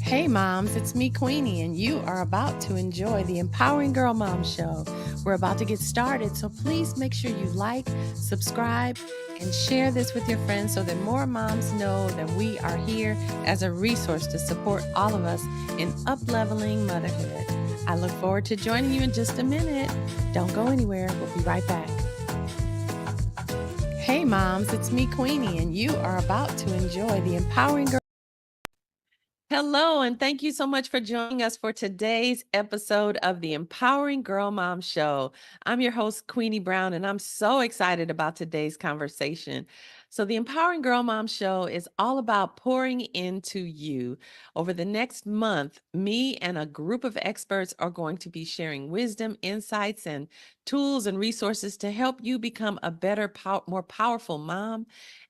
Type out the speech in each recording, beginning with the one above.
Hey moms, it's me, Queenie, and you are about to enjoy the Empowering Girl Mom Show. We're about to get started, so please make sure you like, subscribe, and share this with your friends so that more moms know that we are here as a resource to support all of us in up-leveling motherhood. I look forward to joining you in just a minute. Don't go anywhere. We'll be right back. Hey moms, it's me, Queenie, and you are about to enjoy the Empowering Girl. Hello, and thank you so much for joining us for today's episode of the Empowering Girl Mom Show. I'm your host, Queenie Brown, and I'm so excited about today's conversation. So, the Empowering Girl Mom Show is all about pouring into you. Over the next month, me and a group of experts are going to be sharing wisdom, insights, and tools and resources to help you become a better, more powerful mom.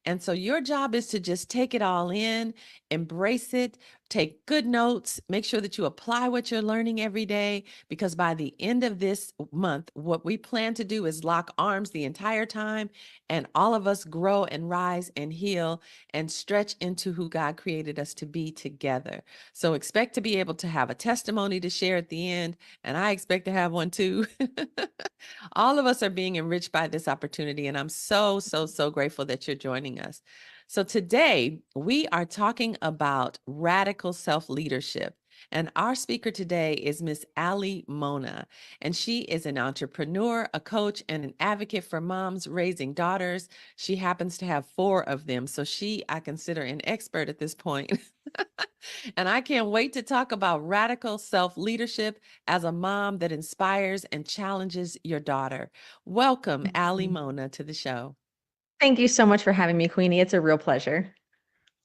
And so, your job is to just take it all in, embrace it, take good notes, make sure that you apply what you're learning every day, because by the end of this month, what we plan to do is lock arms the entire time, and all of us grow and rise and heal and stretch into who God created us to be together. So expect to be able to have a testimony to share at the end, and I expect to have one too. All of us are being enriched by this opportunity, and I'm so grateful that you're joining us. So today we are talking about radical self-leadership. And our speaker today is Miss Ali Mona. And she is an entrepreneur, a coach, and an advocate for moms raising daughters. She happens to have 4 of them. So I consider an expert at this point. And I can't wait to talk about radical self-leadership as a mom that inspires and challenges your daughter. Welcome, Ali Mhm. Mona, to the show. Thank you so much for having me, Queenie. It's a real pleasure.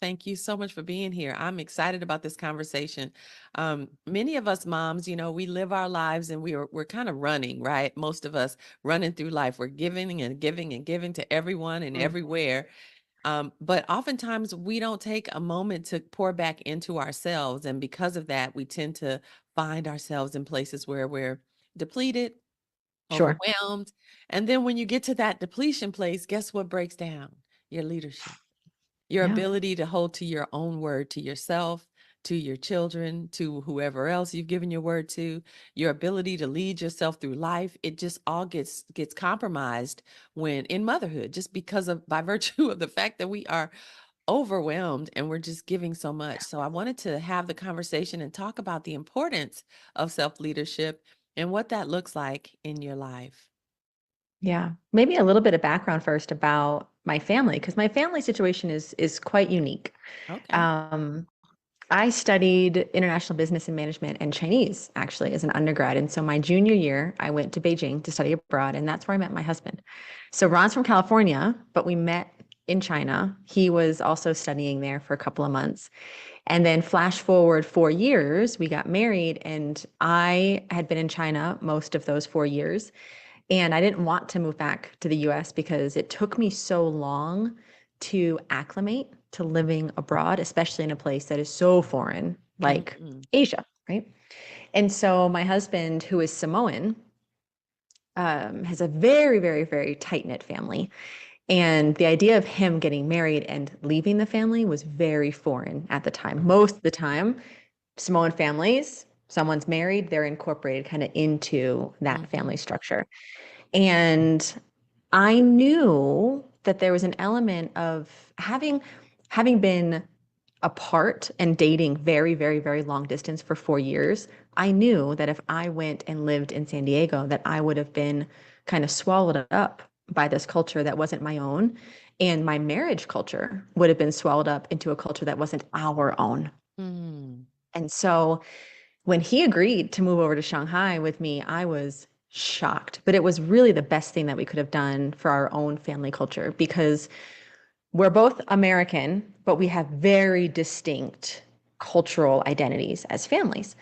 Thank you so much for being here. I'm excited about this conversation. Many of us moms, we live our lives and we're kind of running, right? Most of us running through life. We're giving and giving and giving to everyone and Mhm. everywhere. But oftentimes we don't take a moment to pour back into ourselves. And because of that, we tend to find ourselves in places where we're depleted, Sure. overwhelmed. And then when you get to that depletion place, guess what breaks down? Your leadership, your Yeah. ability to hold to your own word to yourself, to your children, to whoever else you've given your word to, your ability to lead yourself through life. It just all gets compromised when in motherhood, just because of by virtue of the fact that we are overwhelmed and we're just giving so much. So I wanted to have the conversation and talk about the importance of self-leadership and what that looks like in your life. Yeah. Maybe a little bit of background first about my family, because my family situation is quite unique. Okay. Um, I studied international business and management and Chinese actually as an undergrad. And so my junior year, I went to Beijing to study abroad, and that's where I met my husband. So Ron's from California, but we met in China. He was also studying there for a couple of months. And then flash forward 4 years, we got married, and I had been in China most of those 4 years. And I didn't want to move back to the US because it took me so long to acclimate to living abroad, especially in a place that is so foreign, like Mhm. Asia, right? And so my husband, who is Samoan, has a very tight knit family. And the idea of him getting married and leaving the family was very foreign at the time. Most of the time, Samoan families, someone's married, they're incorporated kind of into that Mhm. family structure. And I knew that there was an element of having been apart and dating very long distance for 4 years. I knew that if I went and lived in San Diego, that I would have been kind of swallowed up by this culture that wasn't my own. And my marriage culture would have been swallowed up into a culture that wasn't our own. Mm. And so when he agreed to move over to Shanghai with me, I was shocked. But it was really the best thing that we could have done for our own family culture, because we're both American, but we have very distinct cultural identities as families.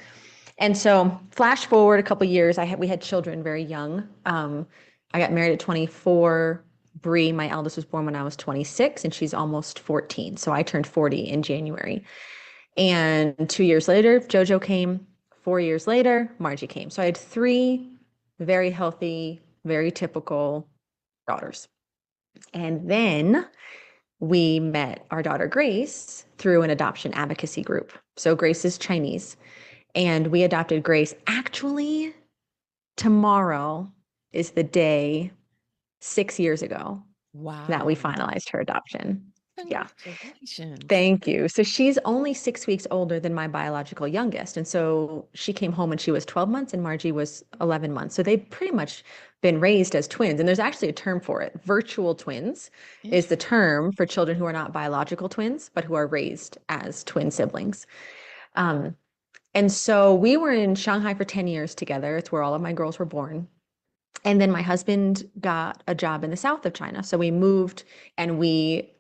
And so, flash forward a couple years, we had children very young. I got married at 24. Bree, my eldest, was born when I was 26, and she's almost 14. So I turned 40 in January. And 2 years later, JoJo came. 4 years later, Margie came. So I had three very healthy, very typical daughters. And then we met our daughter Grace through an adoption advocacy group. So Grace is Chinese, and we adopted Grace. Actually, tomorrow is the day 6 years ago that we Wow. finalized her adoption. Yeah. Congratulations. Thank you. So she's only 6 weeks older than my biological youngest. And so she came home when she was 12 months and Margie was 11 months. So they've pretty much been raised as twins. And there's actually a term for it. Virtual twins is the Interesting. term for children who are not biological twins, but who are raised as twin siblings. Um, and so we were in Shanghai for 10 years together. It's where all of my girls were born. And then my husband got a job in the south of China. So we moved and we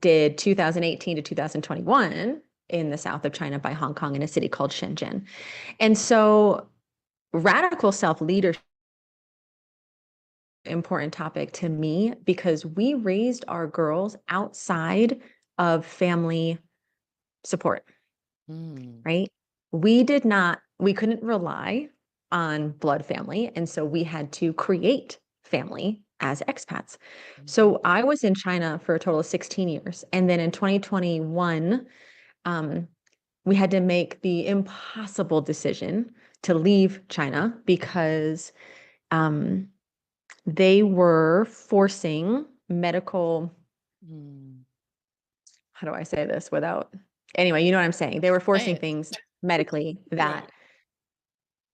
did 2018 to 2021 in the south of China by Hong Kong in a city called Shenzhen. And so radical self-leadership important topic to me because we raised our girls outside of family support, Mm. right? We couldn't rely on blood family. And so we had to create family as expats. So I was in China for a total of 16 years. And then in 2021, we had to make the impossible decision to leave China because they were forcing medical, Mm. how do I say this without, anyway, you know what I'm saying? They were forcing Say it. things medically that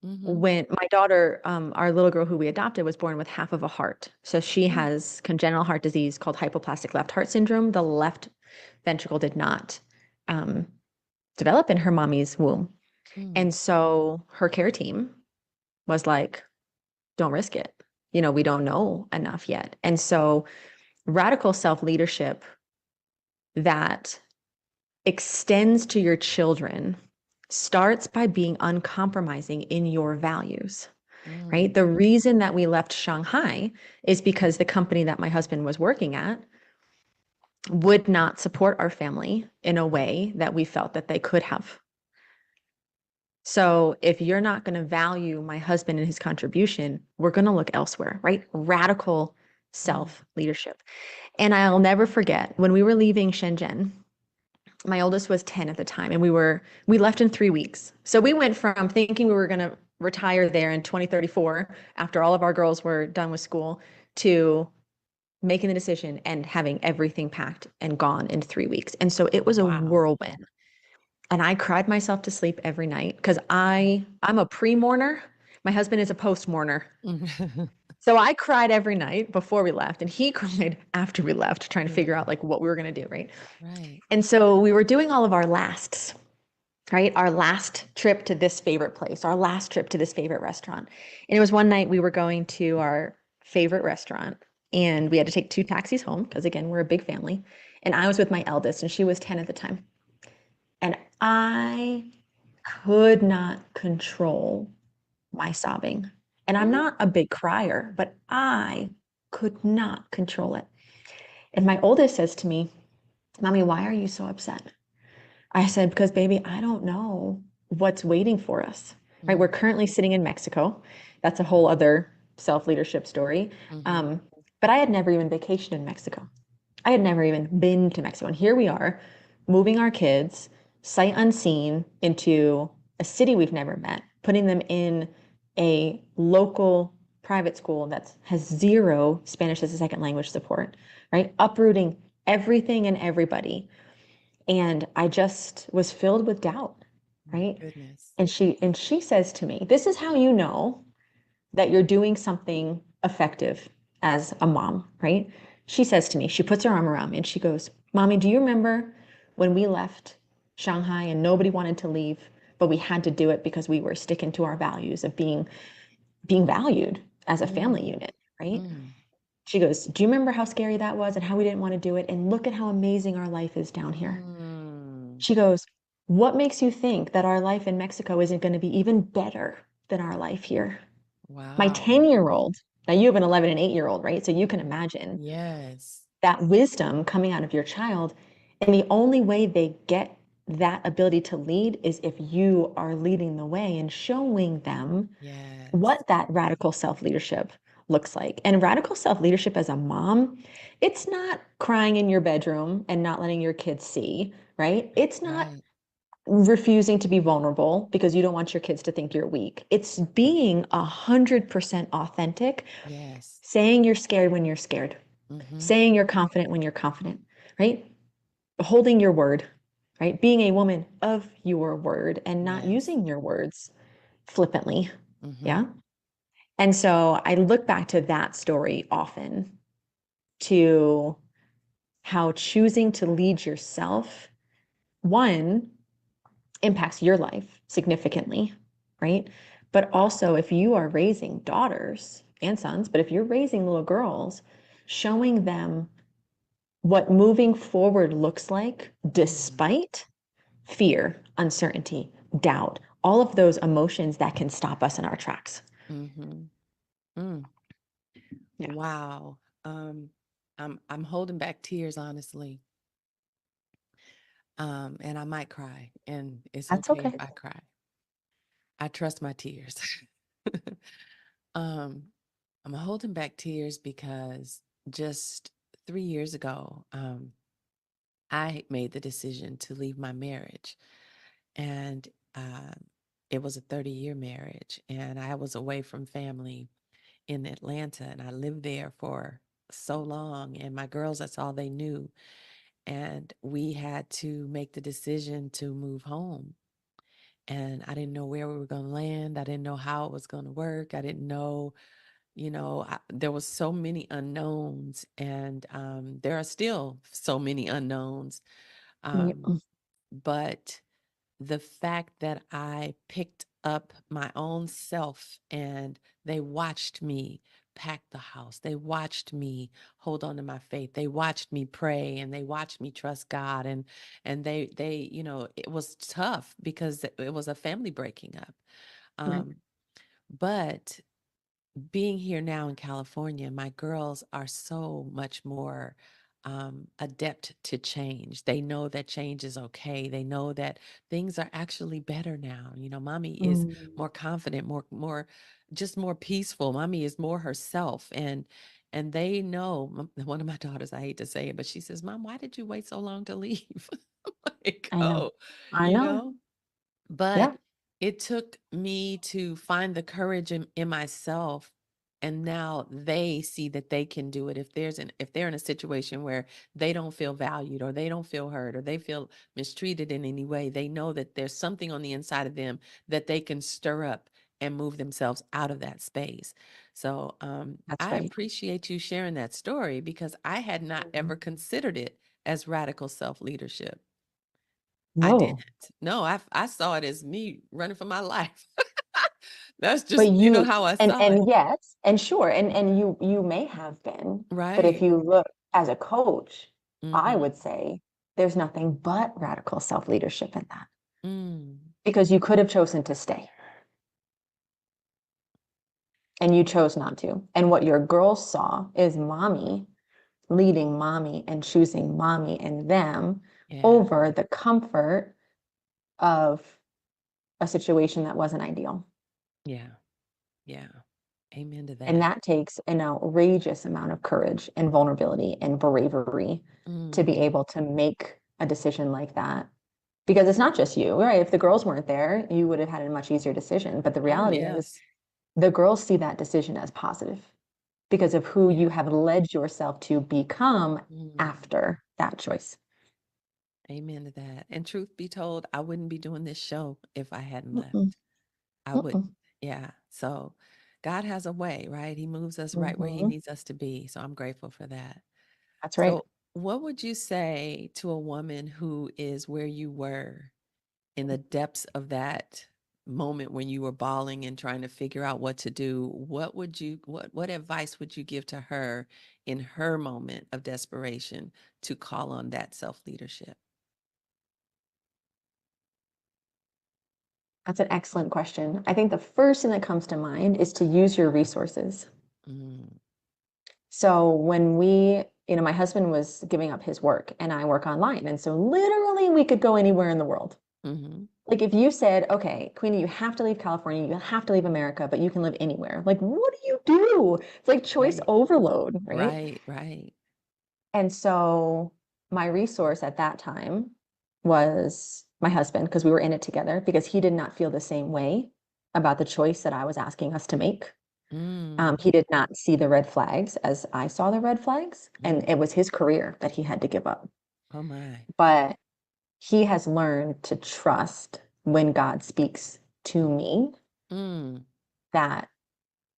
Mhm. when my daughter, our little girl who we adopted, was born with half of a heart. So she Mm. has congenital heart disease called hypoplastic left heart syndrome. The left ventricle did not develop in her mommy's womb. Mm. And so her care team was like, don't risk it. We don't know enough yet. And so radical self-leadership that extends to your children starts by being uncompromising in your values, Mm. right? The reason that we left Shanghai is because the company that my husband was working at would not support our family in a way that we felt that they could have. So if you're not going to value my husband and his contribution, we're going to look elsewhere, right? Radical self leadership. And I'll never forget when we were leaving Shenzhen, my oldest was 10 at the time, and we left in 3 weeks. So we went from thinking we were going to retire there in 2034 after all of our girls were done with school to making the decision and having everything packed and gone in 3 weeks. And so it was a Wow. whirlwind. And I cried myself to sleep every night because I'm a pre-mourner. My husband is a post-mourner. So I cried every night before we left, and he cried after we left, trying to figure out like what we were going to do, right? Right. And so we were doing all of our lasts, right? Our last trip to this favorite place, our last trip to this favorite restaurant. And it was one night we were going to our favorite restaurant, and we had to take 2 taxis home because, again, we're a big family. And I was with my eldest, and she was 10 at the time. And I could not control my sobbing. And I'm not a big crier, but I could not control it. And my oldest says to me, Mommy, why are you so upset? I said, because baby, I don't know what's waiting for us, right? We're currently sitting in Mexico. That's a whole other self-leadership story. Mhm. But I had never even vacationed in Mexico. I had never even been to Mexico. And here we are moving our kids sight unseen into a city we've never met, putting them in a local private school that has zero Spanish as a second language support, right? Uprooting everything and everybody. And I just was filled with doubt, My right? goodness. And she says to me, this is how you know that you're doing something effective as a mom, right? She says to me, she puts her arm around me and she goes, Mommy, do you remember when we left Shanghai and nobody wanted to leave, but we had to do it because we were sticking to our values of being valued as a family unit, right? Mm. She goes, do you remember how scary that was and how we didn't want to do it? And look at how amazing our life is down here. Mm. She goes, what makes you think that our life in Mexico isn't going to be even better than our life here? My Wow. 10-year-old, now you have an 11 and 8-year-old, right? So you can imagine Yes. that wisdom coming out of your child. And the only way they get that ability to lead is if you are leading the way and showing them Yes. what that radical self-leadership looks like. And radical self-leadership as a mom, it's not crying in your bedroom and not letting your kids see, right? It's not Right. refusing to be vulnerable because you don't want your kids to think you're weak. It's being 100% authentic, Yes. saying you're scared when you're scared, Mm-hmm. saying you're confident when you're confident, right? Holding your word, right? Being a woman of your word and not Yes. using your words flippantly. Mm-hmm. Yeah. And so I look back to that story often, to how choosing to lead yourself, one, impacts your life significantly, right? But also, if you are raising daughters and sons, but if you're raising little girls, showing them what moving forward looks like despite fear, uncertainty, doubt, all of those emotions that can stop us in our tracks. Mm-hmm. Mm. Yeah, Wow. I'm holding back tears, honestly. And I might cry, and it's that's okay okay. if I cry. I trust my tears. um, I'm holding back tears because just 3 years ago, I made the decision to leave my marriage, and uh, it was a 30-year marriage, and I was away from family in Atlanta, and I lived there for so long, and my girls, that's all they knew. And we had to make the decision to move home. And I didn't know where we were going to land. I didn't know how it was going to work. I didn't know, there was so many unknowns, and there are still so many unknowns. Yep. Um, but the fact that I picked up my own self and they watched me pack the house. They watched me hold on to my faith. They watched me pray and they watched me trust God, and they it was tough because it was a family breaking up. Right. Um but being here now in California, my girls are so much more adept to change. They know that change is okay. They know that things are actually better now. Mommy is Mm, more confident, more, just more peaceful. Mommy is more herself, and they know. One of my daughters, I hate to say it, but she says, "Mom, why did you wait so long to leave?" Like, I know. oh, I you know. know. But Yeah. it took me to find the courage in myself. And now they see that they can do it. If they're in a situation where they don't feel valued or they don't feel heard or they feel mistreated in any way, they know that there's something on the inside of them that they can stir up and move themselves out of that space. So That's I right. appreciate you sharing that story because I had not Mhm. ever considered it as radical self leadership. I No, didn't. No, I saw it as me running for my life. That's but just, you how I and saw it. yes, and sure, and you may have been, but if Right. you look as a coach, I Mhm. would say there's nothing but radical self-leadership in that Mm. because you could have chosen to stay and you chose not to. And what your girls saw is mommy leading mommy and choosing mommy and them Yeah. over the comfort of a situation that wasn't ideal. Yeah. Yeah. Amen to And that. that takes an outrageous amount of courage and vulnerability and bravery to be Mm. able to make a decision like that. Because it's not just you, right? If the girls weren't there, you would have had a much easier decision. But the Oh, reality is, yes. the girls see that decision as positive because of who Yeah. you have led yourself to become Mm. after that choice. Amen to that. And truth be told, I wouldn't be doing this show if I hadn't Mm-mm, left. I wouldn't. mm-mm. Yeah. So God has a way, right? He moves us right where he Mhm. needs us to be. So I'm grateful for that. That's right. So, what would you say to a woman who is where you were in the depths of that moment when you were bawling and trying to figure out what to do? What advice would you give to her in her moment of desperation to call on that self-leadership? That's an excellent question. I think the first thing that comes to mind is to use your resources. Mm, So when my husband was giving up his work and I work online. And so literally we could go anywhere in the world. mhm. Like if you said, okay, Queenie, you have to leave California, you have to leave America, but you can live anywhere. Like, what do you do? It's like choice Right. overload, right? Right. Right. And so my resource at that time was my husband, because we were in it together, because he did not feel the same way about the choice that I was asking us to make. Mm. He did not see the red flags as I saw the red flags, and Mm. it was his career that he had to give up. Oh my. But he has learned to trust when God speaks to me Mm. that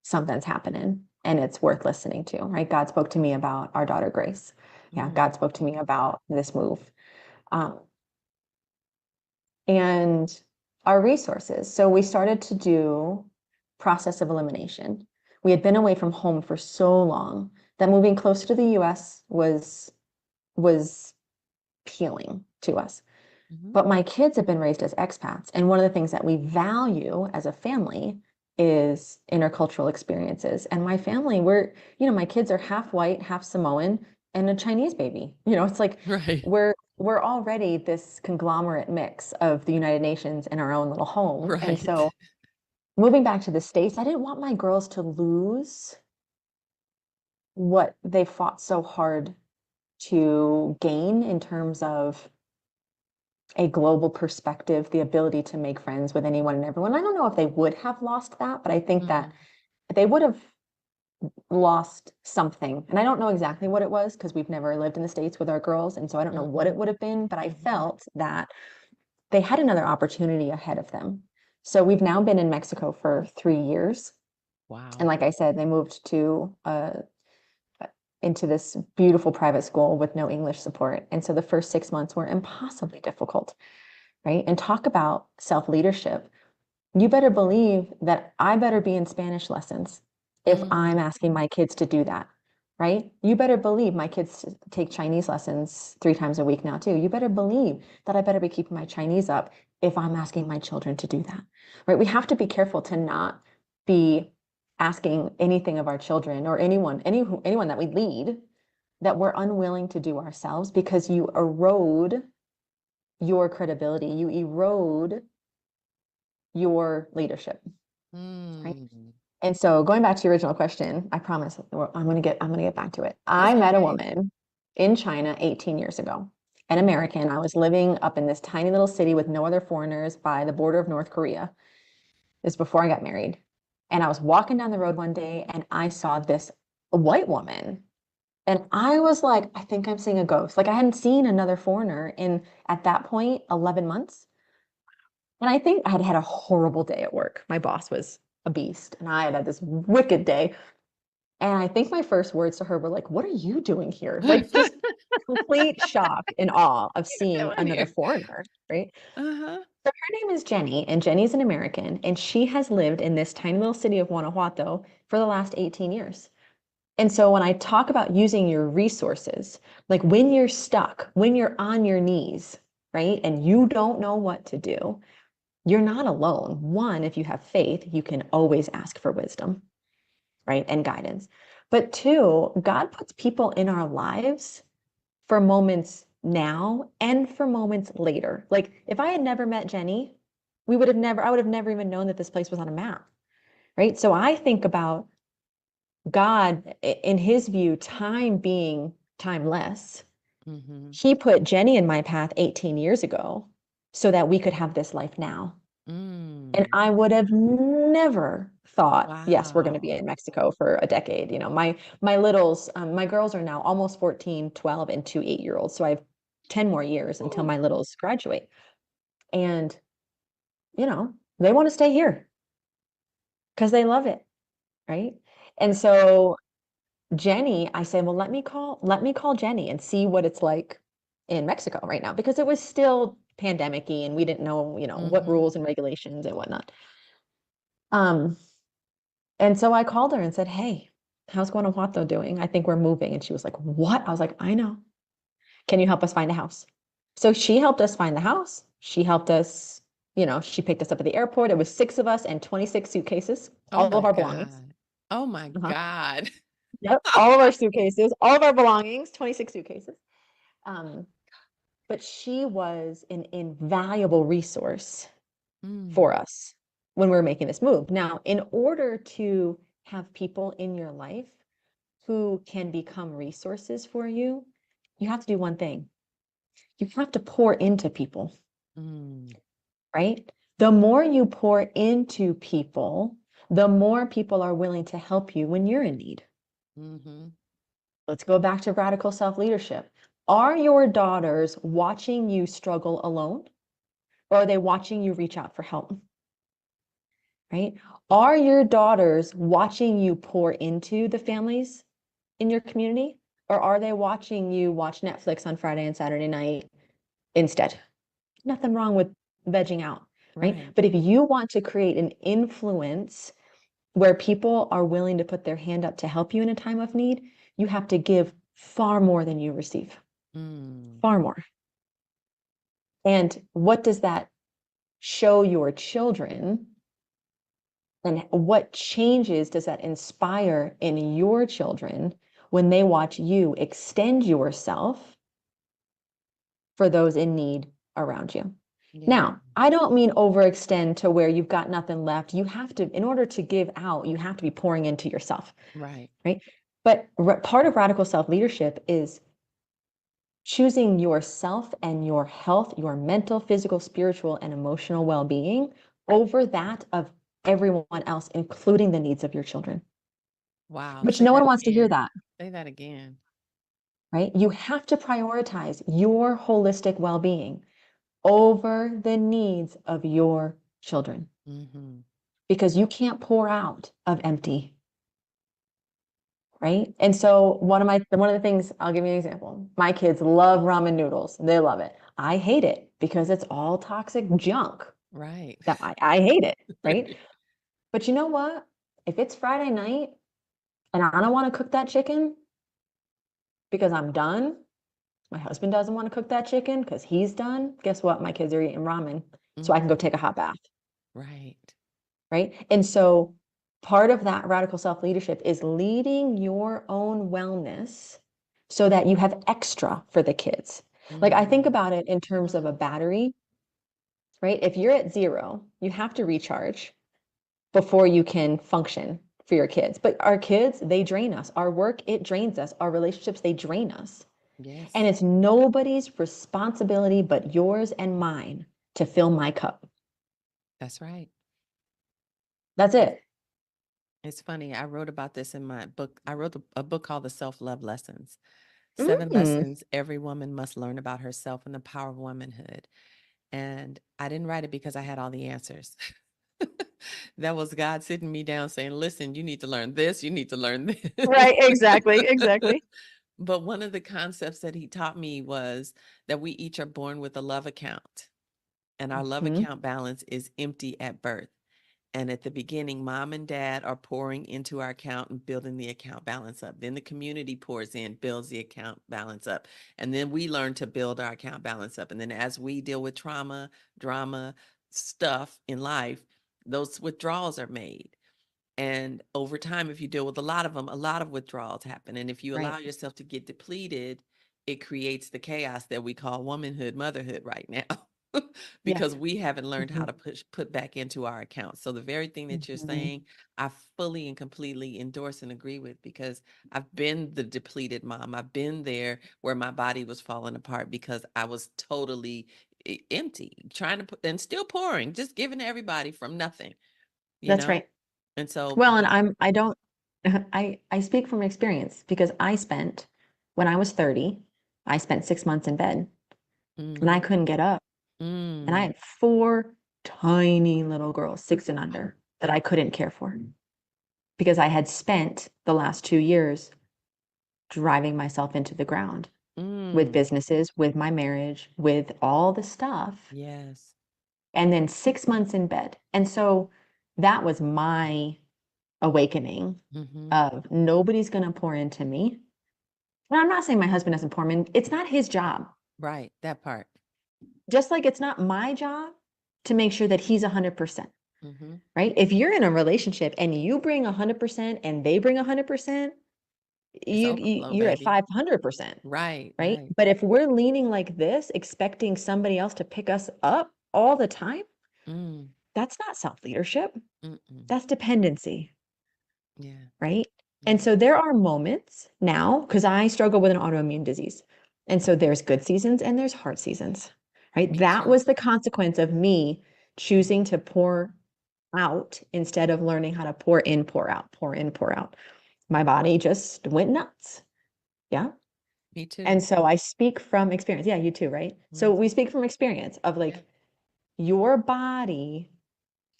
something's happening and it's worth listening to, right? God spoke to me about our daughter Grace. Yeah, Mm. God spoke to me about this move. Um, and our resources. So we started to do process of elimination. We had been away from home for so long that moving closer to the US was appealing to us. Mhm. But my kids have been raised as expats, and one of the things that we value as a family is intercultural experiences. And my family, my kids are half white, half Samoan, and a Chinese baby. It's like Right. we're already this conglomerate mix of the United Nations and our own little home. And Right. so moving back to the States, I didn't want my girls to lose what they fought so hard to gain in terms of a global perspective, the ability to make friends with anyone and everyone. I don't know if they would have lost that, but I think that Mm. they would have lost something. And I don't know exactly what it was because we've never lived in the States with our girls. And so I don't know what it Mhm. would have been, but I Mhm. felt that they had another opportunity ahead of them. So we've now been in Mexico for 3 years. And Wow. like I said, they moved into this beautiful private school with no English support. And so the first 6 months were impossibly difficult, right? And talk about self leadership. You better believe that I better be in Spanish lessons if I'm Mm. asking my kids to do that, right? You better believe my kids take Chinese lessons 3 times a week now, too. You better believe that I better be keeping my Chinese up if I'm asking my children to do that, right? We have to be careful to not be asking anything of our children or anyone that we lead that we're unwilling to do ourselves because you erode your credibility, you erode your leadership, right? Mm. And so going back to your original question, I promise I'm gonna get back to it. I It's met a okay. woman in China 18 years ago, an American. I was living up in this tiny little city with no other foreigners by the border of North Korea. This is before I got married. And I was walking down the road one day and I saw this white woman. And I was like, I think I'm seeing a ghost. Like I hadn't seen another foreigner in at that point 11 months. And I think I had had a horrible day at work. My boss was a beast, and I had had this wicked day. And I think my first words to her were like, "What are you doing here?" Like just complete shock and awe of seeing Doing another here. foreigner, right? Uh-huh. So her name is Jenny, and Jenny's an American, and she has lived in this tiny little city of Guanajuato for the last 18 years. And so when I talk about using your resources, like when you're stuck, when you're on your knees, right, and you don't know what to do, you're not alone. One, if you have faith, you can always ask for wisdom, right? And guidance. But two, God puts people in our lives for moments now and for moments later. Like if I had never met Jenny, I would have never even known that this place was on a map, right? So I think about God in his view, time being timeless. Mhm. He put Jenny in my path 18 years ago so that we could have this life now. And Mm. I would have never thought, yes, we're going to be Wow. in Mexico for a decade. My girls are now almost 14, 12, and 2 8-year-olds. So I have 10 more years until Ooh. my littles graduate. And, they want to stay here because they love it. Right. And Right. so Jenny, I said, well, let me call Jenny and see what it's like in Mexico right now, because it was still pandemic-y and we didn't know, what Mhm. rules and regulations and whatnot. Um, And so I called her and said, "Hey, how's Guanajuato doing? I think we're moving." And she was like, "What?" I was like, "I know. Can you help us find a house?" So she helped us find the house. She helped us, she picked us up at the airport. It was 6 of us and 26 suitcases, Oh all of my our belongings. God. Oh my Uh-huh. God. Yep, all of our suitcases, all of our belongings, 26 suitcases. Um, but she was an invaluable resource for Mm. us when we're making this move. Now, in order to have people in your life who can become resources for you, you have to do one thing. You have to pour into people, Mm. right? The more you pour into people, the more people are willing to help you when you're in need. Mm-hmm. Let's go back to radical self-leadership. Are your daughters watching you struggle alone, or are they watching you reach out for help? Right? Are your daughters watching you pour into the families in your community, or are they watching you watch Netflix on Friday and Saturday night instead? Nothing wrong with vegging out, right? Right. But if you want to create an influence where people are willing to put their hand up to help you in a time of need, you have to give far more than you receive, Mm. far more. And what does that show your children? And what changes does that inspire in your children when they watch you extend yourself for those in need around you? Yeah. Now, I don't mean overextend to where you've got nothing left. You have to, in order to give out, you have to be pouring into yourself, Right. right? But part of radical self leadership is choosing yourself and your health, your mental, physical, spiritual, and emotional well being over that of everyone else, including the needs of your children. Wow. Which Say no that one wants to hear again. that, Say that again. right? You have to prioritize your holistic well being over the needs of your children Mm-hmm. because you can't pour out of empty, right? And so one of the things, I'll give you an example. My kids love ramen noodles. They love it. I hate it because it's all toxic junk. Right. That I hate it, right? But you know what? If it's Friday night and I don't want to cook that chicken because I'm done, my husband doesn't want to cook that chicken because he's done, guess what? My kids are eating ramen so I can go Mm-hmm. take a hot bath, Right. right? And so part of that radical self leadership is leading your own wellness so that you have extra for the kids. Like I think Mm. about it in terms of a battery, right? If you're at zero, you have to recharge before you can function for your kids. But our kids, they drain us. Our work, it drains us. Our relationships, they drain us. And Yes. it's nobody's responsibility but yours and mine to fill my cup. That's right. That's It's, it. it's funny. I wrote about this in my book. I wrote a book called The Self-Love Lessons. 7 Mm, lessons every woman must learn about herself and the power of womanhood. And I didn't write it because I had all the answers. That was God sitting me down saying, listen, you need to learn this, you need to learn right, this. exactly, exactly. But one of the concepts that he taught me was that we each are born with a love account, and our love Mhm. account balance is empty at birth. And at the beginning, mom and dad are pouring into our account and building the account balance up. Then the community pours in, builds the account balance up. And then we learn to build our account balance up. And then as we deal with trauma, drama, stuff in life, those withdrawals are made. And over time, if you deal with a lot of them, a lot of withdrawals happen. And if you Right. allow yourself to get depleted, it creates the chaos that we call womanhood, motherhood right now. Yeah. Because we haven't learned how Mhm. to put back into our accounts. So the very thing that you're Mhm. saying, I fully and completely endorse and agree with, because I've been the depleted mom. I've been there where my body was falling apart because I was totally empty, trying to put and still pouring, just giving to everybody from nothing, you That's know? right. And so, Well, and but I don't, I speak from experience because when I was 30, I spent 6 months in bed and I mhm, couldn't get up. And I mm, had four tiny little girls, 6 and under, that I couldn't care for because I had spent the last 2 years driving myself into the ground with mm, businesses, with my marriage, with all the stuff, yes, and then 6 months in bed. And so that was my awakening mhm, of nobody's going to pour into me. And I'm not saying my husband doesn't pour in. It's not his job. right, that part, Just like it's not my job to make sure that he's 100%. mhm, Right? If you're in a relationship and you bring 100% and they bring 100%, it's overflow, you're at baby, 500%, right, right? right, But if we're leaning like this, expecting somebody else to pick us up all the time, Mm, That's not self-leadership. mm-mm. That's dependency, Yeah. right? Yeah. And so there are moments now, because I struggle with an autoimmune disease. And so there's good seasons and there's hard seasons, right? Me That too. was the consequence of me choosing to pour out instead of learning how to pour in, pour out, pour in, pour out. My body just went nuts. Yeah. Me too. And so I speak from experience. Yeah, you too, right? So Mm. we speak from experience of Yeah. like your body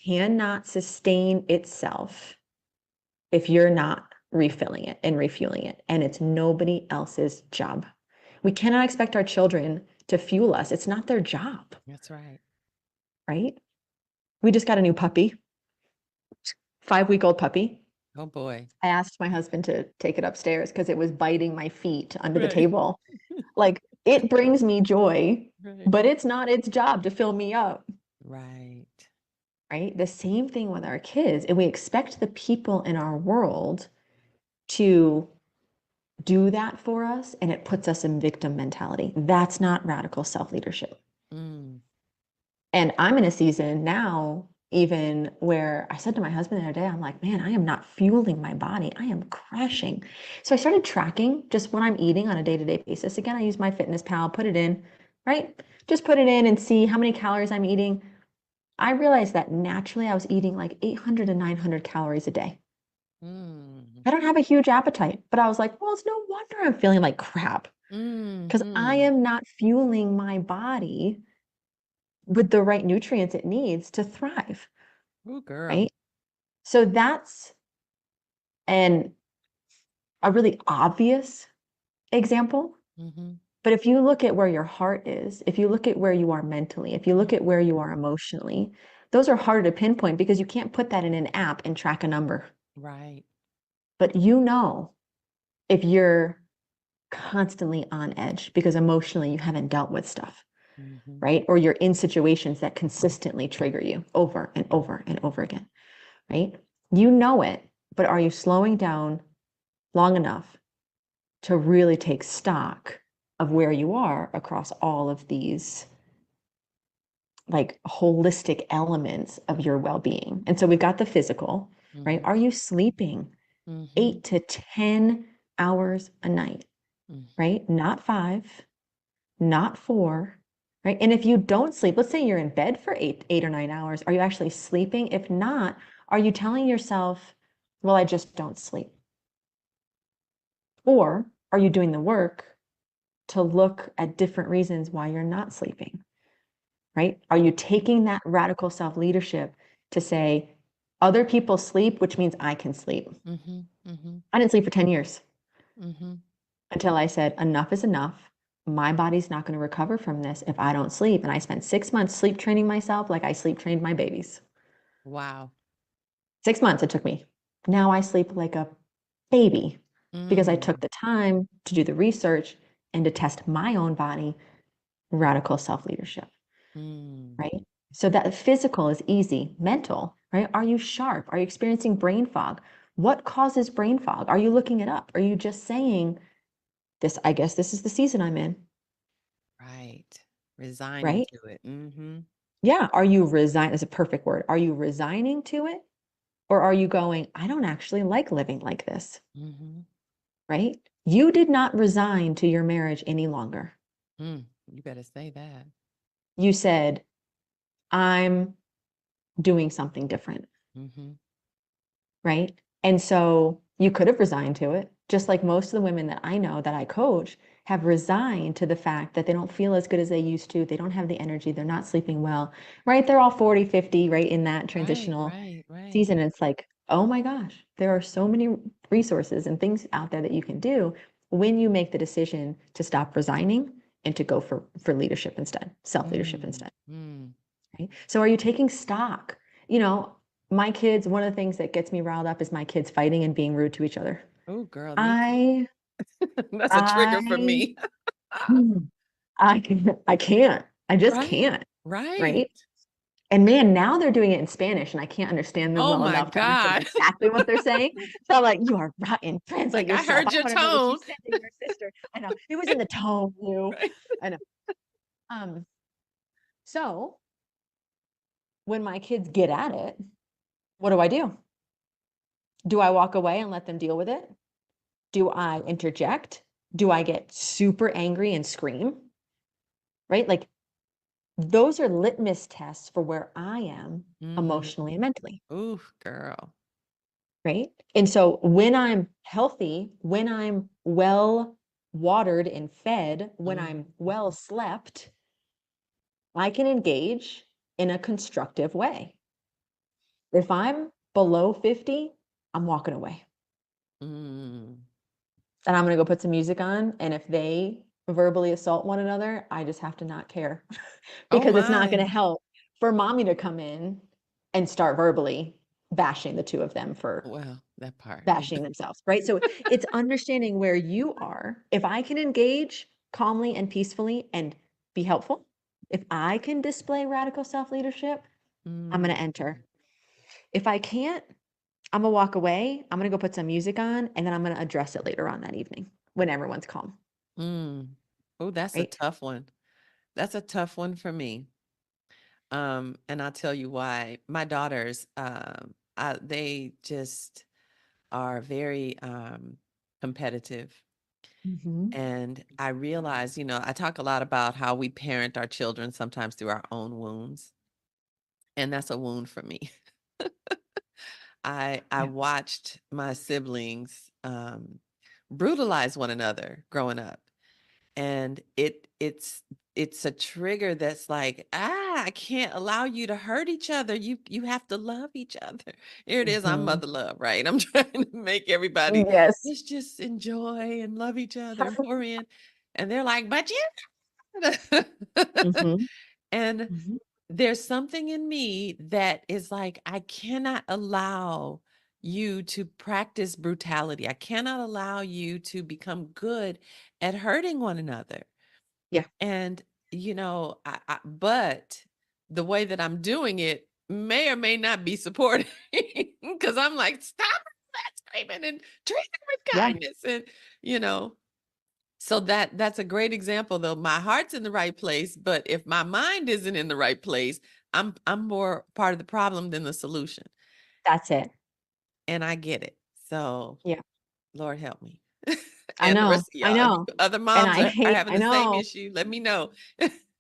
cannot sustain itself if you're not refilling it and refueling it. And it's nobody else's job. We cannot expect our children to fuel us. It's not their job, That's right. right? We just got a new puppy, 5-week-old puppy. Oh boy. I asked my husband to take it upstairs because it was biting my feet under the Right. table. Like it brings me joy, Right. but it's not its job to fill me up, Right. right? The same thing with our kids. And we expect the people in our world to do that for us, and it puts us in victim mentality. That's not radical self-leadership. Mm. And I'm in a season now, even where I said to my husband the other day, I'm like, man, I am not fueling my body. I am crashing. So I started tracking just what I'm eating on a day-to-day basis. Again, I use my Fitness Pal, put it in, right? Just put it in and see how many calories I'm eating. I realized that naturally I was eating like 800 to 900 calories a day. Mm. I don't have a huge appetite, but I was like, well, it's no wonder I'm feeling like crap because I Mm-hmm. am not fueling my body with the right nutrients it needs to thrive, Oh, girl. right? So that's an a really obvious example. Mm-hmm. But if you look at where your heart is, if you look at where you are mentally, if you look at where you are emotionally, those are harder to pinpoint because you can't put that in an app and track a number. Right. But you know if you're constantly on edge because emotionally you haven't dealt with stuff, Mm-hmm. right? Or you're in situations that consistently trigger you over and over and over again, right? You know it, but are you slowing down long enough to really take stock of where you are across all of these like holistic elements of your well-being? And so we've got the physical, right? Mm-hmm. Are you sleeping Mm-hmm. 8 to 10 hours a night, Mm. right? Not 5, not 4, right? And if you don't sleep, let's say you're in bed for 8 or 9 hours, are you actually sleeping? If not, are you telling yourself, well, I just don't sleep? Or are you doing the work to look at different reasons why you're not sleeping, right? Are you taking that radical self-leadership to say, other people sleep, which means I can sleep? Mm-hmm. Mm-hmm. I didn't sleep for 10 years Mm-hmm. until I said, enough is enough. My body's not going to recover from this if I don't sleep. And I spent 6 months sleep training myself like I sleep trained my babies. Wow. 6 months it took me. Now I sleep like a baby because I took Mm. the time to do the research and to test my own body, radical self-leadership, Mm. right? So that physical is easy. Mental, right? Are you sharp? Are you experiencing brain fog? What causes brain fog? Are you looking it up? Are you just saying, this, I guess this is the season I'm in, Right. Resigning right? to it. Mm-hmm. Yeah. Are you resign? Is a perfect word. Are you resigning to it? Or are you going, I don't actually like living like this, Mm-hmm. right? You did not resign to your marriage any longer. Mm. You better say that. You said, I'm doing something different, Mm-hmm. right? And so you could have resigned to it, just like most of the women that I know that I coach have resigned to the fact that they don't feel as good as they used to. They don't have the energy. They're not sleeping well, right? They're all 40, 50, right? In that Right, transitional right, right. season. It's like, oh my gosh, there are so many resources and things out there that you can do when you make the decision to stop resigning and to go for leadership instead, self-leadership Mm. instead. Mm. Right? So are you taking stock? You know, my kids, one of the things that gets me riled up is my kids fighting and being rude to each other. Oh, girl, me too. I That's a trigger for I me. I can't. I just Right, can't, right. right? And man, now they're doing it in Spanish and I can't understand them Oh well my enough to understand God. exactly what they're saying. So I'm like, you are rotten. Translate Like I yourself. heard I your want to know what you tone. said to your sister. I know. It was in the tone, you. Right. I know. Um, so when my kids get at it, what do I do? Do I walk away and let them deal with it? Do I interject? Do I get super angry and scream? Right? Like those are litmus tests for where I am emotionally and mentally. Ooh, girl. Right? And so when I'm healthy, when I'm well watered and fed, when I'm well slept, I can engage in a constructive way. If I'm below 50, I'm walking away. Mm. And I'm going to go put some music on. And if they verbally assault one another, I just have to not care Oh because it's not going my. to help for mommy to come in and start verbally bashing the two of them for Well, that part. bashing themselves, right? So it's understanding where you are. If I can engage calmly and peacefully and be helpful, if I can display radical self-leadership, I'm going to enter. If I can't, I'm going to walk away. I'm going to go put some music on, and then I'm going to address it later on that evening when everyone's calm, Oh, that's a right? tough one. That's a tough one for me. And I'll tell you why. My daughters, they just are very competitive. Mhm. And I realize, I talk a lot about how we parent our children sometimes through our own wounds. And that's a wound for me. I Yeah. watched my siblings brutalize one another growing up. And it's a trigger that's like, I can't allow you to hurt each other. You have to love each other. Here it is. I'm Mhm. mother love, right? I'm trying to make everybody, Yes. let's just enjoy and love each other and pour in. And they're like, but you Mhm. and Mhm. there's something in me that is like, I cannot allow you to practice brutality. I cannot allow you to become good at hurting one another. Yeah. And, but the way that I'm doing it may or may not be supported because I'm like, stop that screaming and treat them with Yeah. kindness. And, you know, so that's a great example though. My heart's in the right place, but if my mind isn't in the right place, I'm more part of the problem than the solution. That's it. And I get it. So Yeah. Lord help me. I And the know. rest of I y'all. If know. other And moms I are hate, having I the same know. issue, let me know.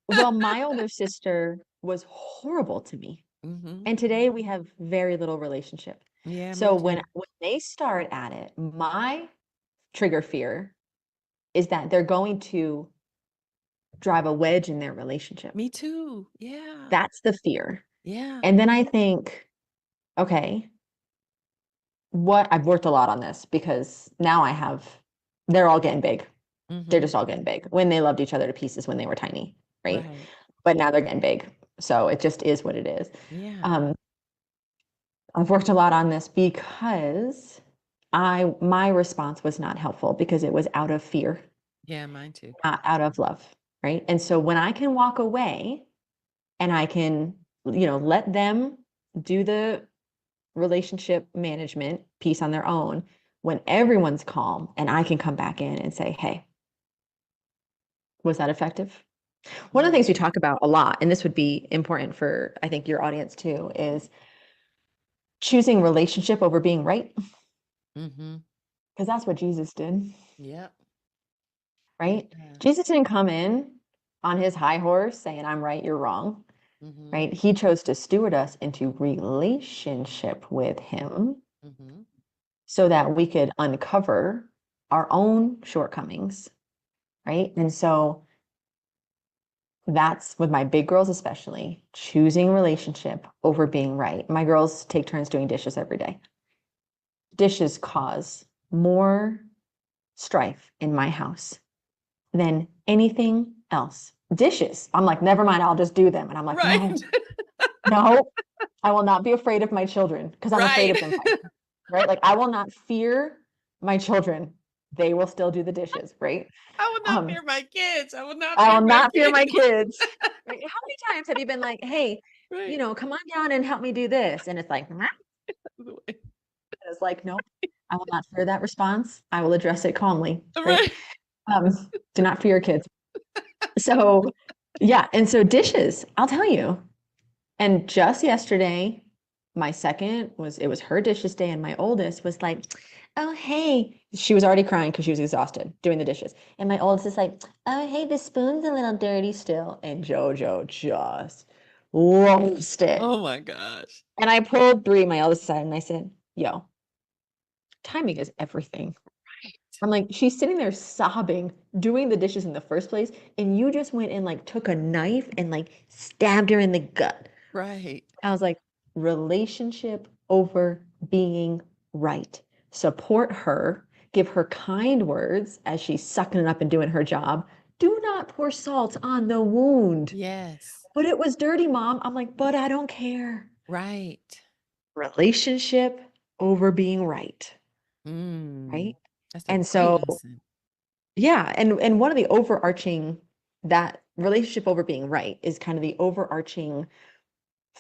Well, my older sister was horrible to me. Hmm. And today we have very little relationship. Yeah, So mine when too. they start at it, my trigger fear is that they're going to drive a wedge in their relationship. Me too. Yeah. That's the fear. Yeah. And then I think, okay, what I've worked a lot on this because now they're all getting big. They're Hmm. just all getting big when they loved each other to pieces when they were tiny, right? Right. But now they're getting big. So it just is what it is. Yeah. Um, I've worked a lot on this because my response was not helpful because it was out of fear, Yeah, mine too. not out of love, right? And so when I can walk away and I can, let them do the relationship management piece on their own, when everyone's calm and I can come back in and say, "Hey, was that effective?" One of the things we talk about a lot, and this would be important for I think your audience too, is choosing relationship over being right. Mm-hmm. Because that's what Jesus did, Yep. right? Yeah. Jesus didn't come in on his high horse saying, I'm right, you're wrong, Mm-hmm. right? He chose to steward us into relationship with him Mm-hmm. so that we could uncover our own shortcomings, right? And so that's with my big girls, especially choosing relationship over being right. My girls take turns doing dishes every day. Dishes cause more strife in my house than anything else. Dishes. I'm like, never mind, I'll just do them. And I'm like, Right. no, no, I will not be afraid of my children because I'm afraid Right. of them fighting, right? Like I will not fear my children. They will still do the dishes, right? I will not Um, fear my kids. I will not I fear will my not fear kids. my kids. Right? How many times have you been like, hey, Right. come on down and help me do this? And it's like, it's like, nope, I will not fear that response. I will address it calmly, right? Right. Do not fear kids. So, yeah. And so dishes, I'll tell you, And just yesterday, it was her dishes day, and my oldest was like, oh, hey. She was already crying because she was exhausted doing the dishes. And my oldest is like, oh, hey, the spoon's a little dirty still. And JoJo just lost it. Oh my gosh. And I pulled Bree, my eldest, aside, and I said, yo, timing is everything. I'm like, she's sitting there sobbing, doing the dishes in the first place, and you just went and like took a knife and like stabbed her in the gut. Right. I was like, relationship over being right. Support her, give her kind words as she's sucking it up and doing her job. Do not pour salt on the wound. Yes. But it was dirty, mom. I'm like, but I don't care. Right. Relationship over being right. Mm. Right. That's a And great so, lesson. yeah. And one of the overarching, that relationship over being right is kind of the overarching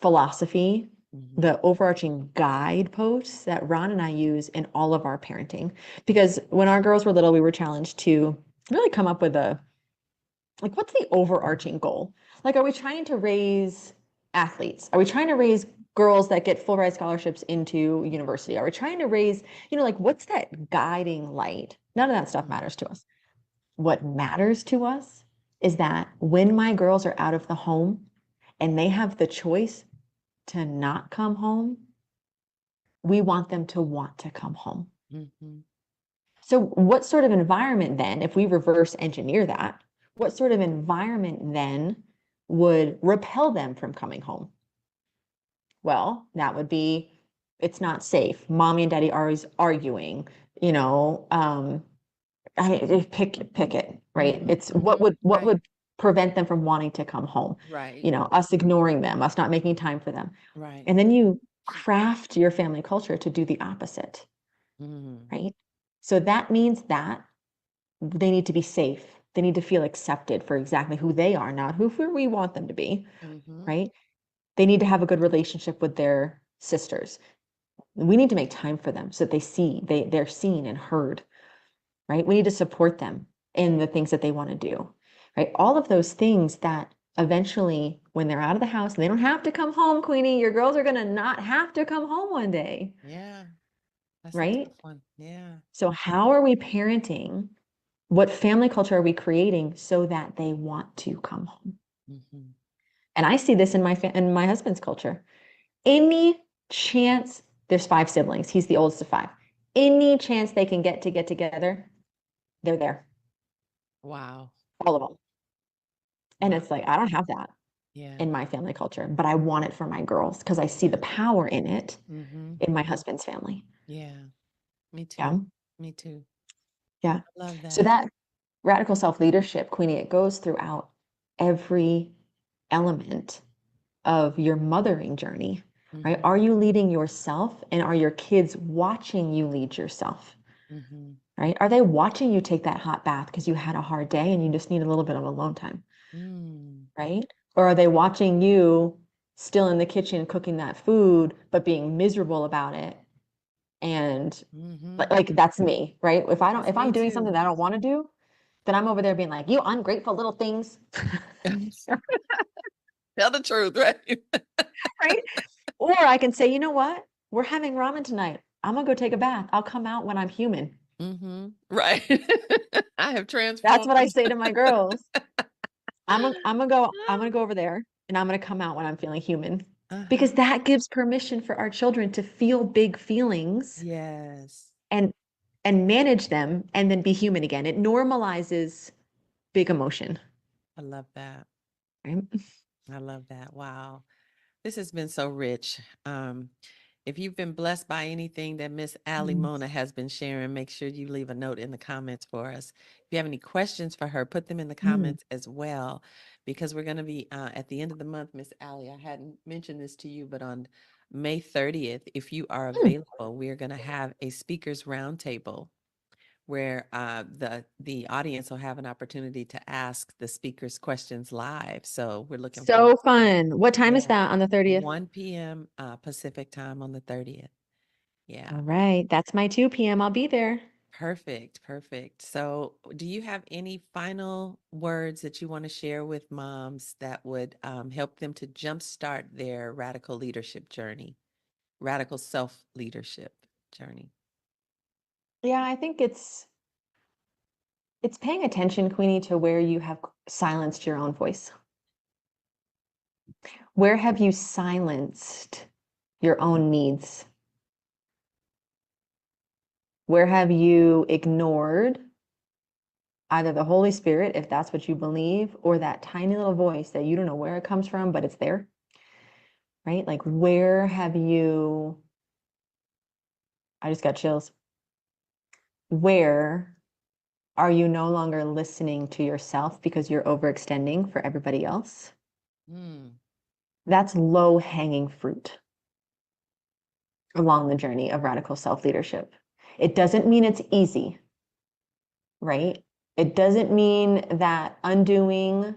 philosophy, Mhm. the overarching guideposts that Ron and I use in all of our parenting. Because when our girls were little, we were challenged to really come up with like, what's the overarching goal? Like, are we trying to raise athletes? Are we trying to raise girls that get full ride scholarships into university? Are we trying to raise, like, what's that guiding light? None of that stuff Mm. matters to us. What matters to us is that when my girls are out of the home and they have the choice to not come home, we want them to want to come home. Mhm. So, what sort of environment then, if we reverse engineer that, what sort of environment then would repel them from coming home? Well, that would be it's not safe. Mommy and daddy are always arguing, you know, pick it, right? Mhm. It's Mhm. what Right. would prevent them from wanting to come home? Right. Us ignoring them, us not making time for them. Right. And then you craft your family culture to do the opposite, Mhm. right? So that means that they need to be safe. They need to feel accepted for exactly who they are, not who we want them to be, Mhm. right? They need to have a good relationship with their sisters. We need to make time for them so that they're seen and heard, right? We need to support them in the things that they want to do, right? All of those things that eventually, when they're out of the house, and they don't have to come home, Queenie, your girls are going to not have to come home one day, Yeah. That's a right? tough one. Yeah. So, how are we parenting? What family culture are we creating so that they want to come home? Mhm. And I see this in in my husband's culture. Any chance, there's 5 siblings. He's the oldest of 5. Any chance they can get together, they're there, Wow. all of them. And Wow. it's like I don't have that Yeah. in my family culture, but I want it for my girls because I see the Yeah. power in it Mhm. in my husband's family. Yeah. Me too. Yeah. Me too. Yeah. Love So that. that radical self-leadership, Queenie, it goes throughout every element of your mothering journey, right? Mhm. Are you leading yourself and are your kids watching you lead yourself, Mhm. right? Are they watching you take that hot bath because you had a hard day and you just need a little bit of alone time, Mm. right? Or are they watching you still in the kitchen cooking that food, but being miserable about it? And Mhm. like that's me, right? That's If I'm me doing something too. that I don't want to do, then I'm over there being like, you ungrateful little things, Tell the truth, right? right? Or I can say, you know what? We're having ramen tonight. I'm gonna go take a bath. I'll come out when I'm human. Mhm. Right. I have That's what I transformed. say to my girls. I'm gonna go over there and I'm gonna come out when I'm feeling human. Uh-huh. Because that gives permission for our children to feel big feelings Yes. and manage them and then be human again. It normalizes big emotion, I love that. right? I love that. Wow. This has been so rich. If you've been blessed by anything that Miss Ali Mm. Mona has been sharing, make sure you leave a note in the comments for us. If you have any questions for her, put them in the Mm. comments as well, because we're going to be at the end of the month, Miss Ali. I hadn't mentioned this to you, but on May 30th, if you are Mm. available, we are going to have a speakers roundtable where the audience will have an opportunity to ask the speakers questions live. So we're looking forward So to that. fun. What time is Yeah. that on the 30th? 1 p.m. Pacific time on the 30th. Yeah. All right. That's my 2 p.m. I'll be there. Perfect, perfect. So, do you have any final words that you want to share with moms that would help them to jumpstart their radical leadership journey, radical self leadership journey? Yeah, I think it's paying attention, Queenie, to where you have silenced your own voice. Where have you silenced your own needs? Where have you ignored either the Holy Spirit, if that's what you believe, or that tiny little voice that you don't know where it comes from, but it's there, right? Like, where have you, I just got chills. Where are you no longer listening to yourself because you're overextending for everybody else? Mm, That's low hanging fruit along the journey of radical self leadership. It doesn't mean it's easy, right? It doesn't mean that undoing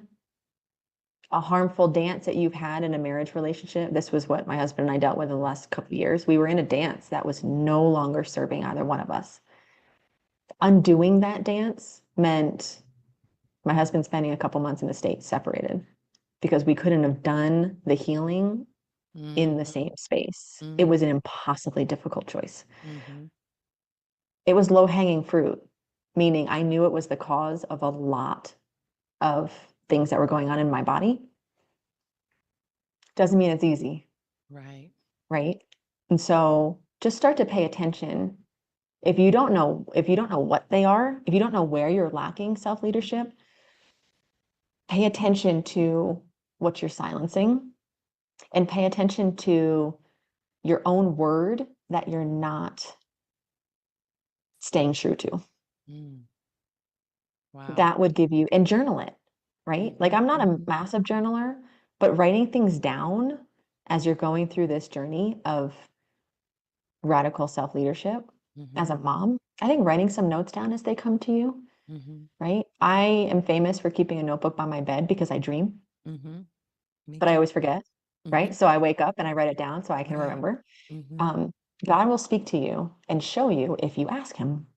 a harmful dance that you've had in a marriage relationship. This was what my husband and I dealt with in the last couple of years. We were in a dance that was no longer serving either one of us. Undoing that dance meant my husband spending a couple months in the States separated because we couldn't have done the healing in the mm-hmm, same space. It mm-hmm, was an impossibly difficult choice. mm-hmm. It was low hanging fruit, meaning I knew it was the cause of a lot of things that were going on in my body. Doesn't mean it's easy, Right. right? And so just start to pay attention. If you don't know what they are, if you don't know where you're lacking self-leadership, pay attention to what you're silencing and pay attention to your own word that you're not staying true to. Mm, wow. That would give you, and journal it, right? Like, Mm-hmm, I'm not a mm-hmm, massive journaler, but writing things down as you're going through this journey of radical self-leadership mm-hmm, as a mom, I think writing some notes down as they come to you, mm-hmm, right? I am famous for keeping a notebook by my bed because I dream, mm-hmm. Me but I too. always forget, Mm-hmm. right? So I wake up and I write it down so I can Right. remember. Mm-hmm. Um, God will speak to you and show you if you ask him,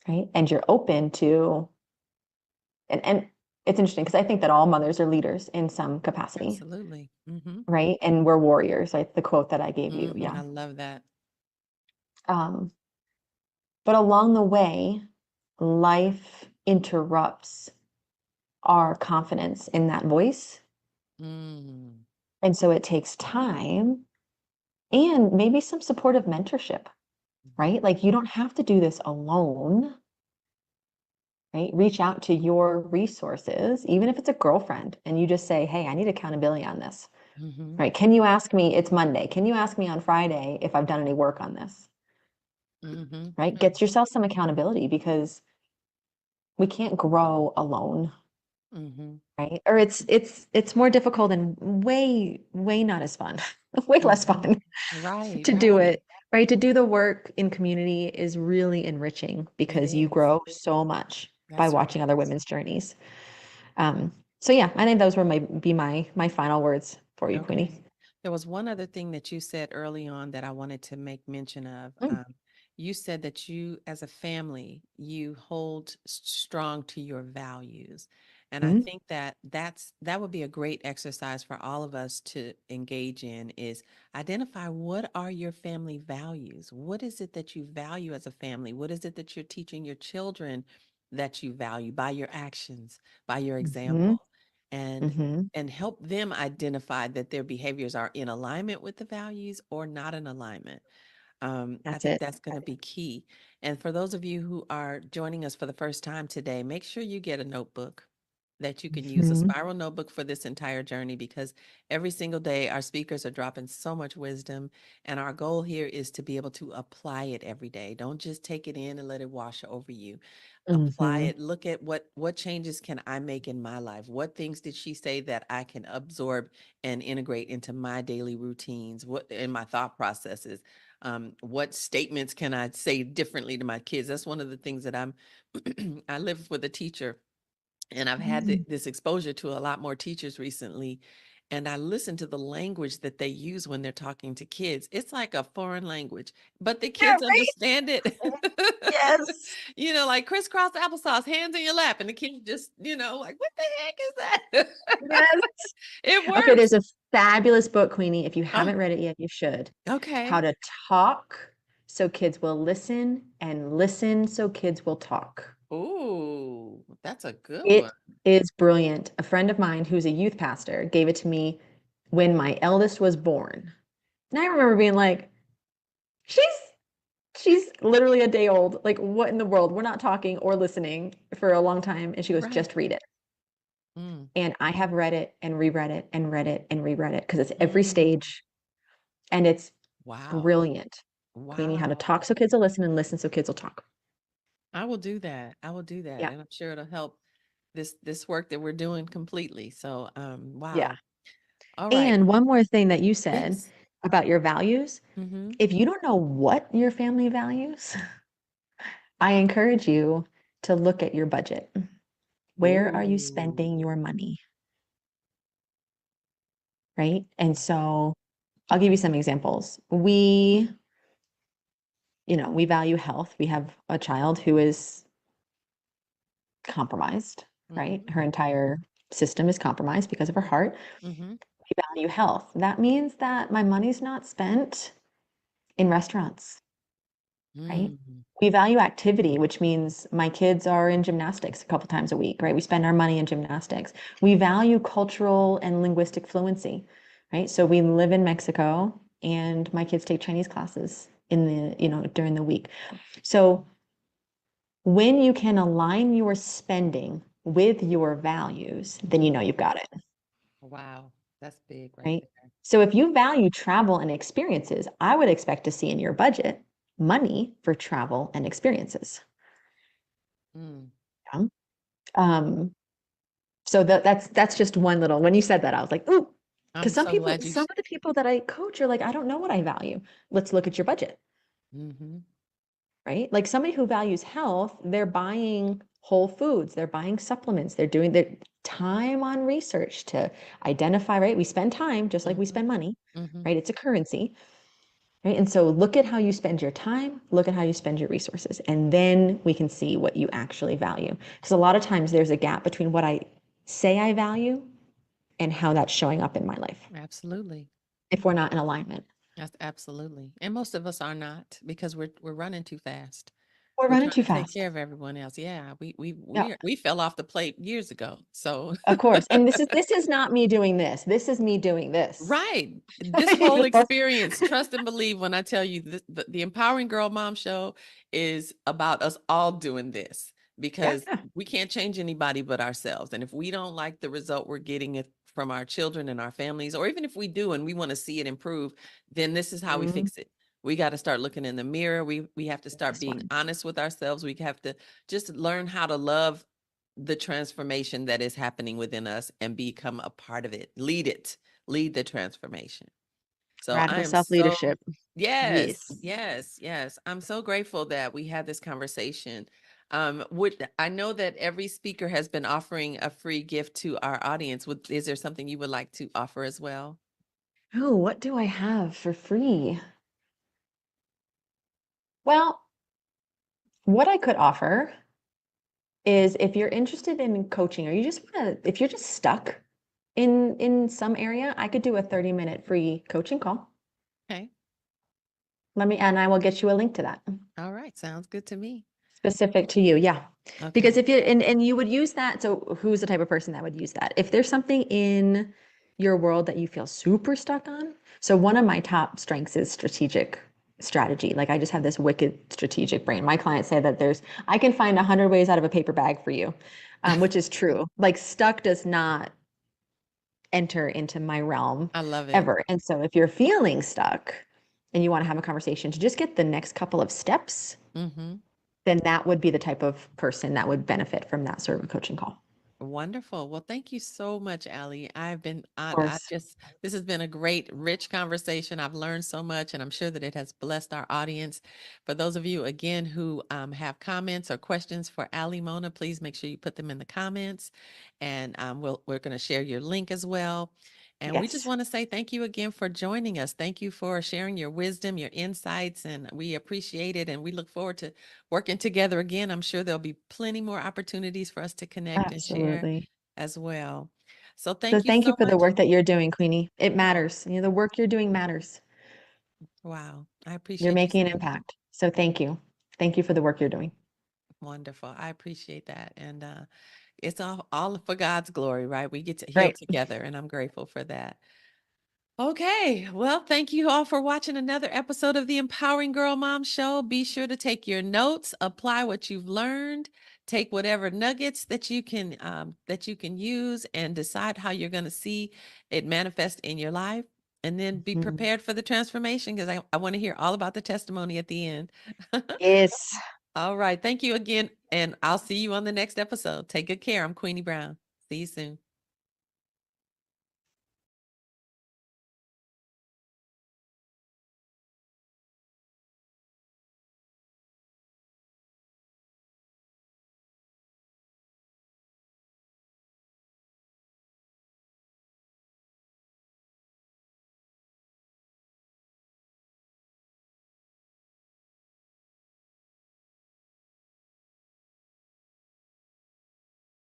right? And you're open to, and it's interesting because I think that all mothers are leaders in some capacity, Absolutely. Mm-hmm. right? And we're warriors, like the quote that I gave you. Mm-hmm. Yeah. I love that. Um, but along the way, life interrupts our confidence in that voice. Mm. And so it takes time and maybe some supportive mentorship, right? Like, you don't have to do this alone, right? Reach out to your resources, even if it's a girlfriend, and you just say, hey, I need accountability on this, Mm-hmm. right? Can you ask me? It's Monday. Can you ask me on Friday if I've done any work on this, Mm-hmm. right? Get yourself some accountability because we can't grow alone, Mm-hmm. right? Or it's more difficult and way not as fun, way less Mm-hmm. fun Right, to do right. it, right? To do the work in community is really enriching It because you is. grow so much by That's watching right. other women's journeys. So yeah, I think those were my final words for you, Okay. Queenie. There was one other thing that you said early on that I wanted to make mention of. Mm, You said that you, as a family, you hold strong to your values. And I mm, think that that would be a great exercise for all of us to engage in is identify what are your family values? What is it that you value as a family? What is it that you're teaching your children that you value by your actions, by your mhm, example? And mhm. and help them identify that their behaviors are in alignment with the values or not in alignment. I That's think it. that's going to be key. And for those of you who are joining us for the first time today, make sure you get a notebook that you can use, a Mhm, spiral notebook for this entire journey, because every single day our speakers are dropping so much wisdom. And our goal here is to be able to apply it every day. Don't just take it in and let it wash over you. Apply mhm. it. Look at what changes can I make in my life? What things did she say that I can absorb and integrate into my daily routines? What in my thought processes? What statements can I say differently to my kids? That's one of the things that I'm I live with a teacher, and I've had Mm, this exposure to a lot more teachers recently. and I listen to the language that they use when they're talking to kids. It's like a foreign language, but the Yeah, kids right? understand it. Yes. Like crisscross applesauce, hands in your lap, and the kids just, like, what the heck is that? Yes. It Okay, works. there's a fabulous book, Queenie. If you Oh, haven't read it yet, you should. How okay. to Talk So Kids Will Listen and Listen So Kids Will Talk. Ooh, that's a good It one. is brilliant. A friend of mine who's a youth pastor gave it to me when my eldest was born. And I remember being like, she's she's literally a day old. Like, what in the world? We're not talking or listening for a long time. And she goes, Right. just read it. Mm, And I have read it and reread it and read it and reread it because it's every mm. stage and it's Wow. brilliant. Queenie, how to Wow. talk so kids will listen and listen so kids will talk. I will do that. I will do that. Yeah. And I'm sure it'll help this work that we're doing completely. So, Yeah. wow. All right. And one more thing that you said Yes. about your values. Mm-hmm. If you don't know what your family values, I encourage you to look at your budget. Where are you spending Ooh. your money? Right. And so I'll give you some examples. We value health. We have a child who is compromised, right? Mm-hmm. Her entire system is compromised because of her heart. Mm-hmm. We value health. That means that my money's not spent in restaurants, right? Mm-hmm. We value activity, which means my kids are in gymnastics a couple times a week, right? We spend our money in gymnastics. We value cultural and linguistic fluency, right? So we live in Mexico and my kids take Chinese classes during the week. So when you can align your spending with your values, then you know you've got it, Wow. That's big right right? there. So if you value travel and experiences, I would expect to see in your budget money for travel and experiences. Mm. Yeah. Um, so that's just one little. When you said that, I was like, ooh, I'm because some so people, glad some of the people that I coach are like, I don't know what I value. Let's look at your budget. mm-hmm. Right? Like somebody who values health, they're buying whole foods, they're buying supplements, they're doing their time on research to identify, right? We spend time just like we Mm-hmm. spend money, Mm-hmm. right? It's a currency, right? And so look at how you spend your time, look at how you spend your resources, and then we can see what you actually value. Because a lot of times there's a gap between what I say I value and how that's showing up in my life Absolutely. if we're not in alignment. That's absolutely. And most of us are not because we're running too fast. We're We're running trying too to take fast. care of everyone else. Yeah, Yeah. we fell off the plate years ago. So Of course. And this is not me doing this. This is me doing this. right. This You whole know? experience, trust and believe when I tell you the Empowering Girl Mom show is about us all doing this Yeah. because we can't change anybody but ourselves. And if we don't like the result we're getting it from our children and our families, or even if we do and we want to see it improve, then this is how we Mm, fix it. We got to start looking in the mirror. We have to start this being one. honest with ourselves. We have to just learn how to love the transformation that is happening within us and become a part of it. Lead the transformation. So I Radical am so, self-leadership. yes, Yes. yes, yes. I'm so grateful that we had this conversation. I know that every speaker has been offering a free gift to our audience. Is there something you would like to offer as well? Oh, what do I have for free? Well, what I could offer is if you're interested in coaching or you just want to, if you're just stuck in some area, I could do a 30-minute free coaching call. Okay. And I will get you a link to that. All right. Sounds good to me. Specific to you, yeah. Because Okay. if you and you would use that, so who's the type of person that would use that? If there's something in your world that you feel super stuck on. So one of my top strengths is strategic strategy. Like I just have this wicked strategic brain. My clients say that I can find 100 ways out of a paper bag for you, which is true. Like stuck does not enter into my realm I love it. ever. And so if you're feeling stuck and you want to have a conversation to just get the next couple of steps, Mm-hmm. then that would be the type of person that would benefit from that sort of a coaching call. Wonderful. Well, thank you so much, Allie. Of I course. just, this has been a great, rich conversation. I've learned so much, and I'm sure that it has blessed our audience. For those of you, again, who have comments or questions for Allie Mona, please make sure you put them in the comments, and we're going to share your link as well. And we just Yes, want to say thank you again for joining us. Thank you for sharing your wisdom, your insights, and we appreciate it. And we look forward to working together again. I'm sure there'll be plenty more opportunities for us to connect and share absolutely. as well. So So thank you thank you so for the much. work that you're doing, Queenie. It Oh, matters. The work you're doing matters. wow. I You're appreciate you making an saying that. impact. So thank you. Thank you for the work you're doing. Wonderful. I appreciate that. And it's all for God's glory, right? We get to heal Right. together, and I'm grateful for that. Okay. Well, thank you all for watching another episode of the Empowering Girl Mom Show. Be sure to take your notes, apply what you've learned, take whatever nuggets that you can use, and decide how you're going to see it manifest in your life. And then be Mhm. prepared for the transformation because I want to hear all about the testimony at the end. Yes. All right. Thank you again. And I'll see you on the next episode. Take good care. I'm Queenie Brown. See you soon.